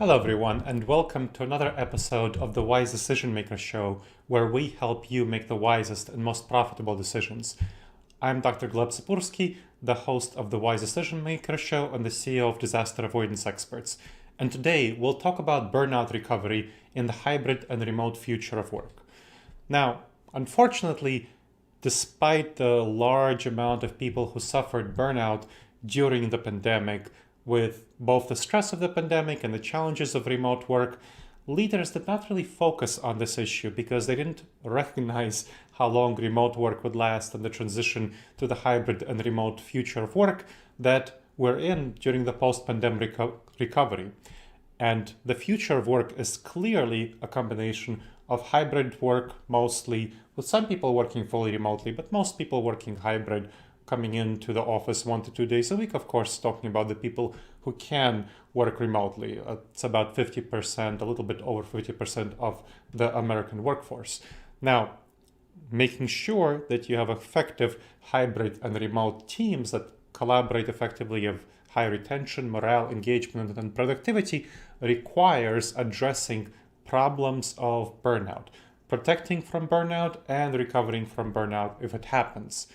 Hello, everyone, and welcome to another episode of the Wise Decision Maker Show, where we help you make the wisest and most profitable decisions. I'm Dr. Gleb Tsipursky, the host of the Wise Decision Maker Show and the CEO of Disaster Avoidance Experts. And today we'll talk about burnout recovery in the hybrid and remote future of work. Now, unfortunately, despite the large amount of people who suffered burnout during the pandemic, with both the stress of the pandemic and the challenges of remote work, leaders did not really focus on this issue because they didn't recognize how long remote work would last and the transition to the hybrid and remote future of work that we're in during the post-pandemic recovery. And the future of work is clearly a combination of hybrid work mostly, with some people working fully remotely, but most people working hybrid, coming into the office 1 to 2 days a week, of course, talking about the people who can work remotely. It's about 50%, a little bit over 50% of the American workforce. Now, making sure that you have effective hybrid and remote teams that collaborate effectively, have high retention, morale, engagement, and productivity requires addressing problems of burnout, protecting from burnout and recovering from burnout if it happens.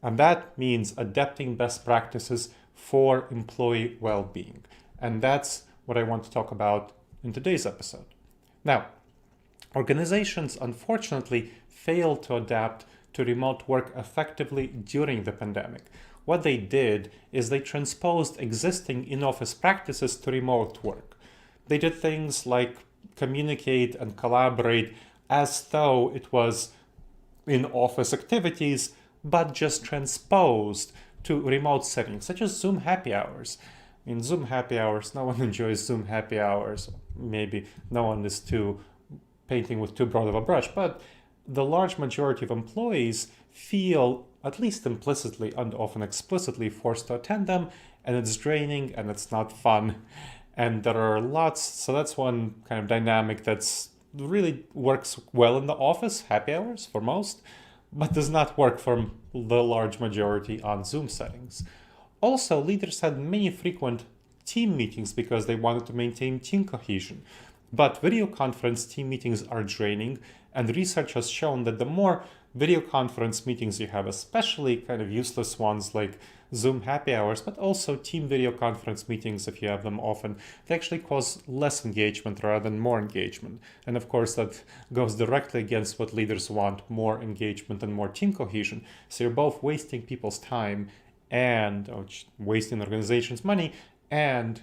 And that means adapting best practices for employee well-being. And that's what I want to talk about in today's episode. Now, organizations unfortunately failed to adapt to remote work effectively during the pandemic. What they did is they transposed existing in-office practices to remote work. They did things like communicate and collaborate as though it was in-office activities, but just transposed to remote settings, such as Zoom happy hours. In Zoom happy hours, no one enjoys Zoom happy hours. Maybe no one is too painting with too broad of a brush, but the large majority of employees feel, at least implicitly and often explicitly, forced to attend them, and it's draining and it's not fun. And there are lots, so that's one kind of dynamic that's really works well in the office, happy hours for most, but does not work for the large majority on Zoom settings. Also, leaders had many frequent team meetings because they wanted to maintain team cohesion. But video conference team meetings are draining, and research has shown that the more video conference meetings you have, especially kind of useless ones like Zoom happy hours, but also team video conference meetings, if you have them often, they actually cause less engagement rather than more engagement. And of course, that goes directly against what leaders want, more engagement and more team cohesion. So you're both wasting people's time and wasting organization's money and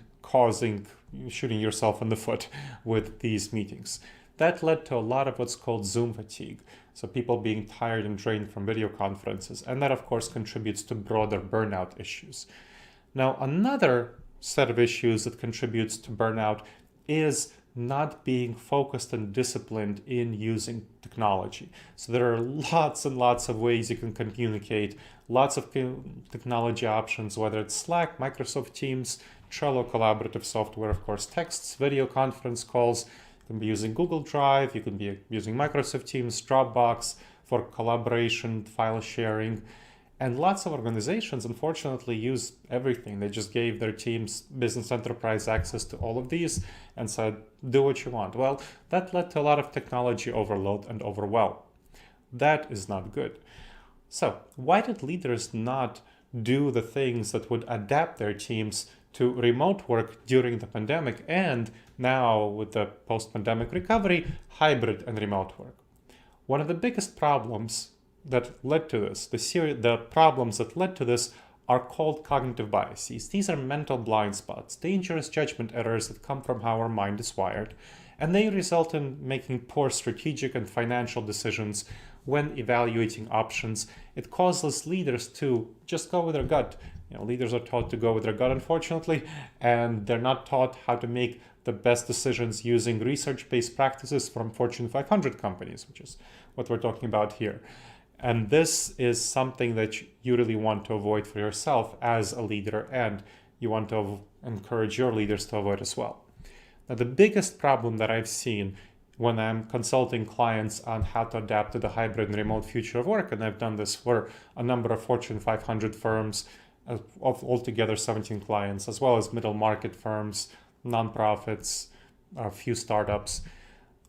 shooting yourself in the foot with these meetings. That led to a lot of what's called Zoom fatigue. So people being tired and drained from video conferences. And that, of course, contributes to broader burnout issues. Now, another set of issues that contributes to burnout is not being focused and disciplined in using technology. So there are lots and lots of ways you can communicate, lots of technology options, whether it's Slack, Microsoft Teams, Trello collaborative software, of course, texts, video conference calls. You can be using Google Drive, you can be using Microsoft Teams, Dropbox for collaboration, file sharing. And lots of organizations, unfortunately, use everything. They just gave their teams business enterprise access to all of these and said, do what you want. Well, that led to a lot of technology overload and overwhelm. That is not good. So why did leaders not do the things that would adapt their teams to remote work during the pandemic, and now with the post-pandemic recovery, hybrid and remote work? One of the biggest problems that led to this, the problems that led to this are called cognitive biases. These are mental blind spots, dangerous judgment errors that come from how our mind is wired, and they result in making poor strategic and financial decisions when evaluating options. It causes leaders to just go with their gut. Leaders are taught to go with their gut, unfortunately, and they're not taught how to make the best decisions using research-based practices from Fortune 500 companies, which is what we're talking about here. And this is something that you really want to avoid for yourself as a leader, and you want to encourage your leaders to avoid as well. Now, the biggest problem that I've seen when I'm consulting clients on how to adapt to the hybrid and remote future of work, and I've done this for a number of Fortune 500 firms, of altogether 17 clients, as well as middle market firms, nonprofits, a few startups.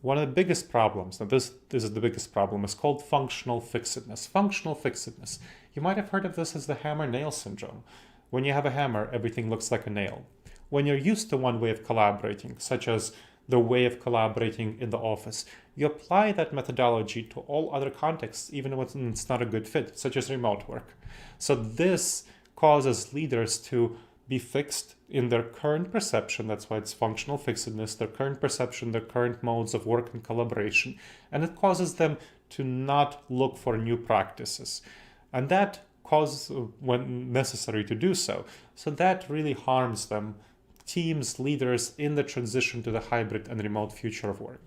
One of the biggest problems, now this is the biggest problem, is called functional fixedness. Functional fixedness. You might have heard of this as the hammer-nail syndrome. When you have a hammer, everything looks like a nail. When you're used to one way of collaborating, such as the way of collaborating in the office, you apply that methodology to all other contexts, even when it's not a good fit, such as remote work. So this causes leaders to be fixed in their current perception. That's why it's functional fixedness, their current perception, their current modes of work and collaboration. And it causes them to not look for new practices. And that causes when necessary to do so. So that really harms them, teams, leaders, in the transition to the hybrid and remote future of work.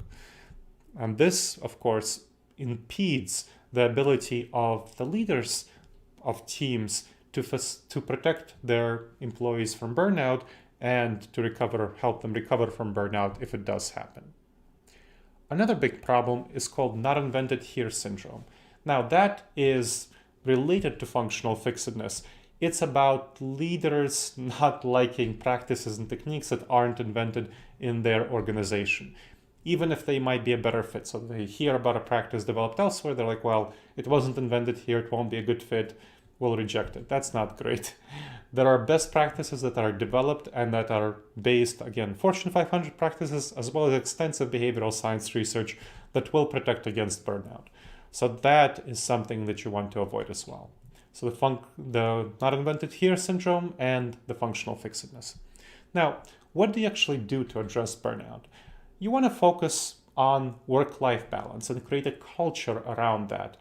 And this, of course, impedes the ability of the leaders of teams to protect their employees from burnout and to help them recover from burnout if it does happen. Another big problem is called not invented here syndrome. Now that is related to functional fixedness. It's about leaders not liking practices and techniques that aren't invented in their organization, even if they might be a better fit. So they hear about a practice developed elsewhere, they're like, well, it wasn't invented here, it won't be a good fit, we'll reject it. That's not great. There are best practices that are developed and that are based, again, Fortune 500 practices, as well as extensive behavioral science research that will protect against burnout. So that is something that you want to avoid as well. So the not invented here syndrome and the functional fixedness. Now, what do you actually do to address burnout? You want to focus on work-life balance and create a culture around that.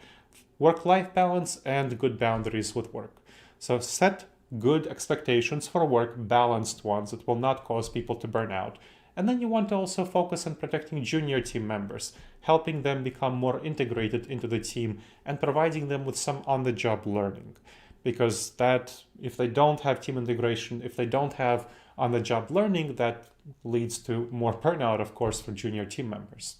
Work-life balance and good boundaries with work. So set good expectations for work, balanced ones that will not cause people to burn out. And then you want to also focus on protecting junior team members, helping them become more integrated into the team and providing them with some on-the-job learning. Because that, if they don't have team integration, if they don't have on-the-job learning, that leads to more burnout, of course, for junior team members.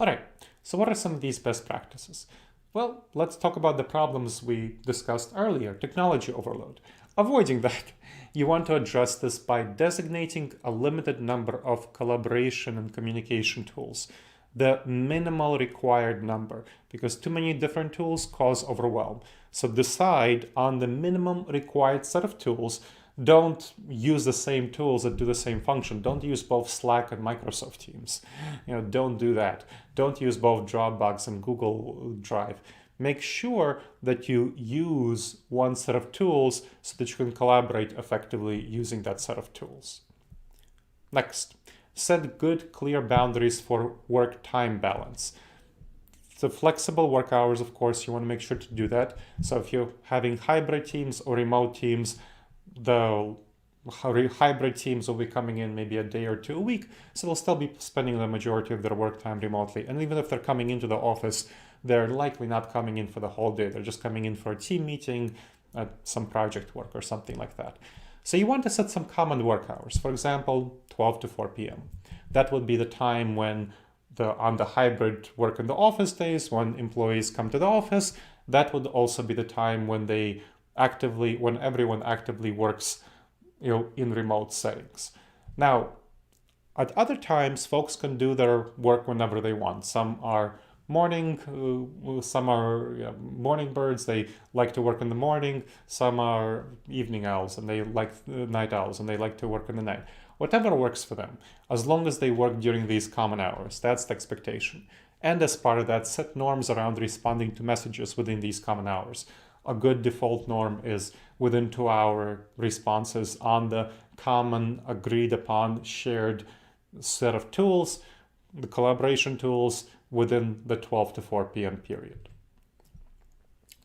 All right, so what are some of these best practices? Well, let's talk about the problems we discussed earlier, technology overload. Avoiding that, you want to address this by designating a limited number of collaboration and communication tools, the minimal required number, because too many different tools cause overwhelm. So decide on the minimum required set of tools. Don't use the same tools that do the same function. Don't use both Slack and Microsoft Teams. Don't do that. Don't use both Dropbox and Google Drive. Make sure that you use one set of tools so that you can collaborate effectively using that set of tools. Next, set good, clear boundaries for work-time balance. So flexible work hours, of course, you want to make sure to do that. So if you're having hybrid teams or remote teams, the hybrid teams will be coming in maybe a day or two a week, so they'll still be spending the majority of their work time remotely. And even if they're coming into the office, they're likely not coming in for the whole day. They're just coming in for a team meeting, some project work or something like that. So you want to set some common work hours. For example, 12 to 4 p.m. That would be the time when on the hybrid work in the office days, when employees come to the office, that would also be the time when when everyone actively works in remote settings. Now, at other times, folks can do their work whenever they want. Some are morning birds, they like to work in the morning. Some are evening owls and they like night owls and they like to work in the night. Whatever works for them, as long as they work during these common hours. That's the expectation. And as part of that, set norms around responding to messages within these common hours. A good default norm is within 2-hour responses on the common, agreed upon, shared set of tools, the collaboration tools within the 12 to 4 p.m. period.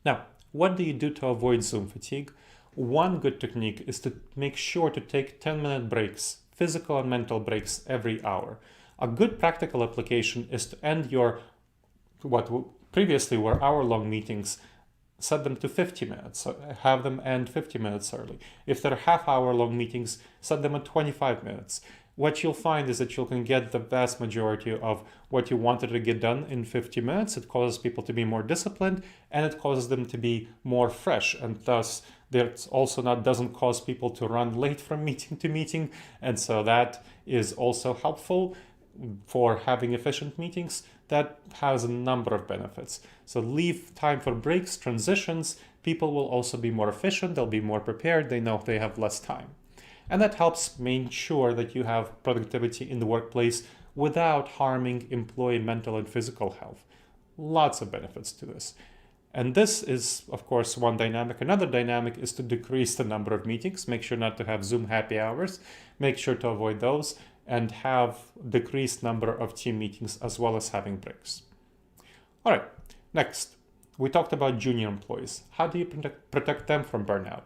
Now, what do you do to avoid Zoom fatigue? One good technique is to make sure to take 10-minute breaks, physical and mental breaks every hour. A good practical application is to end what previously were hour-long meetings, set them to 50 minutes, so have them end 50 minutes early. If they're half-hour-long meetings, set them at 25 minutes. What you'll find is that you can get the vast majority of what you wanted to get done in 50 minutes. It causes people to be more disciplined and it causes them to be more fresh, and thus There's also doesn't cause people to run late from meeting to meeting. And so that is also helpful for having efficient meetings. That has a number of benefits. So leave time for breaks, transitions. People will also be more efficient. They'll be more prepared. They know they have less time. And that helps make sure that you have productivity in the workplace without harming employee mental and physical health. Lots of benefits to this. And this is, of course, one dynamic. Another dynamic is to decrease the number of meetings. Make sure not to have Zoom happy hours. Make sure to avoid those and have decreased number of team meetings as well as having breaks. All right, next, we talked about junior employees. How do you protect them from burnout?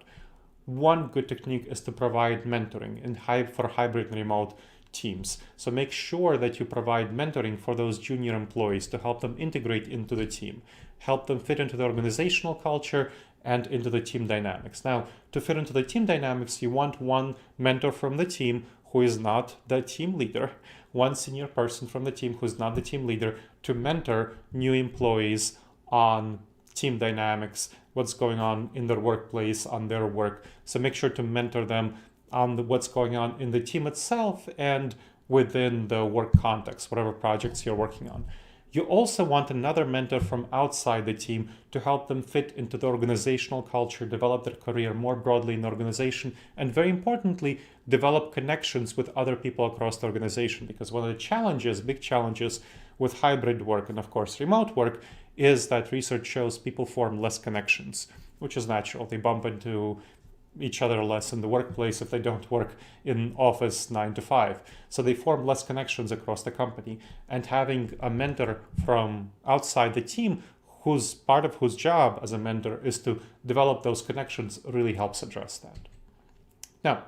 One good technique is to provide mentoring for hybrid and remote teams. So make sure that you provide mentoring for those junior employees to help them integrate into the team, help them fit into the organizational culture and into the team dynamics. Now, to fit into the team dynamics, you want one mentor from the team who is not the team leader, one senior person from the team who is not the team leader to mentor new employees on team dynamics, what's going on in their workplace, on their work. So make sure to mentor them on what's going on in the team itself and within the work context, whatever projects you're working on. You also want another mentor from outside the team to help them fit into the organizational culture, develop their career more broadly in the organization, and very importantly, develop connections with other people across the organization. Because one of the challenges, big challenges with hybrid work and of course remote work is that research shows people form less connections, which is natural. They bump into each other less in the workplace if they don't work in office 9 to 5. So they form less connections across the company. And having a mentor from outside the team whose part of whose job as a mentor is to develop those connections really helps address that. Now,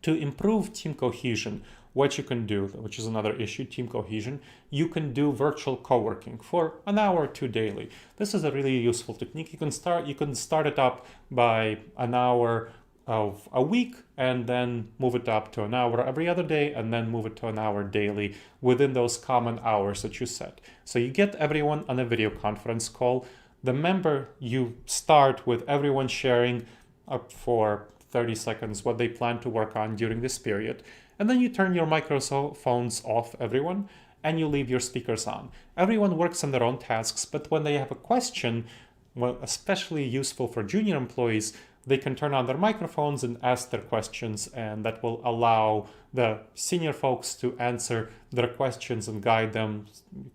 to improve team cohesion, what you can do, which is another issue, team cohesion, you can do virtual co-working for an hour or two daily. This is a really useful technique. You can start it up by an hour of a week and then move it up to an hour every other day and then move it to an hour daily within those common hours that you set. So you get everyone on a video conference call. You start with everyone sharing up for 30 seconds what they plan to work on during this period. And then you turn your microphones off, everyone, and you leave your speakers on. Everyone works on their own tasks, but when they have a question, well, especially useful for junior employees, they can turn on their microphones and ask their questions, and that will allow the senior folks to answer their questions and guide them,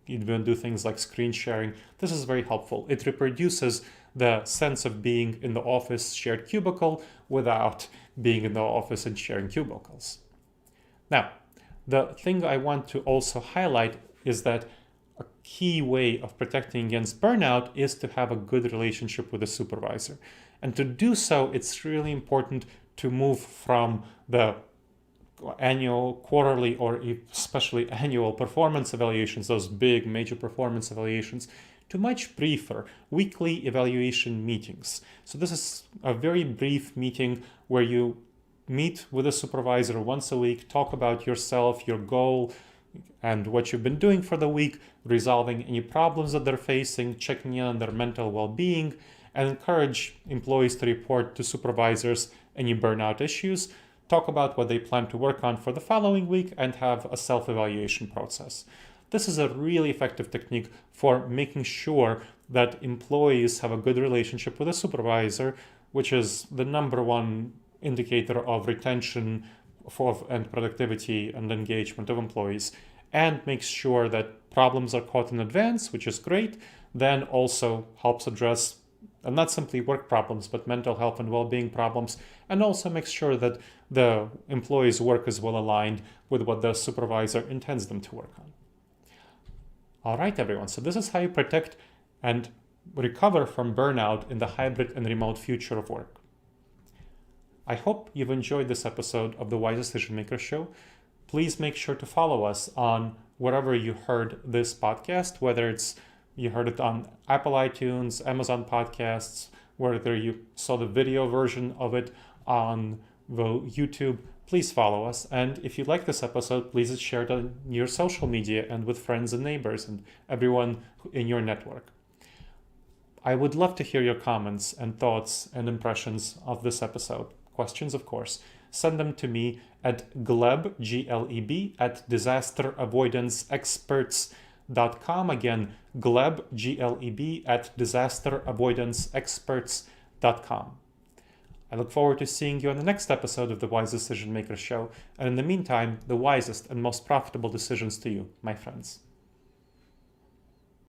even do things like screen sharing. This is very helpful. It reproduces the sense of being in the office shared cubicle without being in the office and sharing cubicles. Now, the thing I want to also highlight is that a key way of protecting against burnout is to have a good relationship with the supervisor. And to do so, it's really important to move from the annual, quarterly, or especially annual performance evaluations, those big major performance evaluations, to much briefer weekly evaluation meetings. So this is a very brief meeting where you meet with a supervisor once a week, talk about yourself, your goal, and what you've been doing for the week, resolving any problems that they're facing, checking in on their mental well-being, and encourage employees to report to supervisors any burnout issues, talk about what they plan to work on for the following week, and have a self-evaluation process. This is a really effective technique for making sure that employees have a good relationship with a supervisor, which is the number one indicator of retention and productivity and engagement of employees, and makes sure that problems are caught in advance, which is great, then also helps address and not simply work problems, but mental health and well-being problems, and also makes sure that the employee's work is well aligned with what the supervisor intends them to work on. All right, everyone, so this is how you protect and recover from burnout in the hybrid and remote future of work. I hope you've enjoyed this episode of the Wise Decision Maker Show. Please make sure to follow us on wherever you heard this podcast, whether it's you heard it on Apple iTunes, Amazon Podcasts, whether you saw the video version of it on the YouTube. Please follow us. And if you like this episode, please share it on your social media and with friends and neighbors and everyone in your network. I would love to hear your comments and thoughts and impressions of this episode. Questions, of course. Send them to me at Gleb, Gleb, at disasteravoidanceexperts.com. Again, Gleb, Gleb, at disasteravoidanceexperts.com. I look forward to seeing you on the next episode of the Wise Decision Maker Show, and in the meantime, the wisest and most profitable decisions to you, my friends.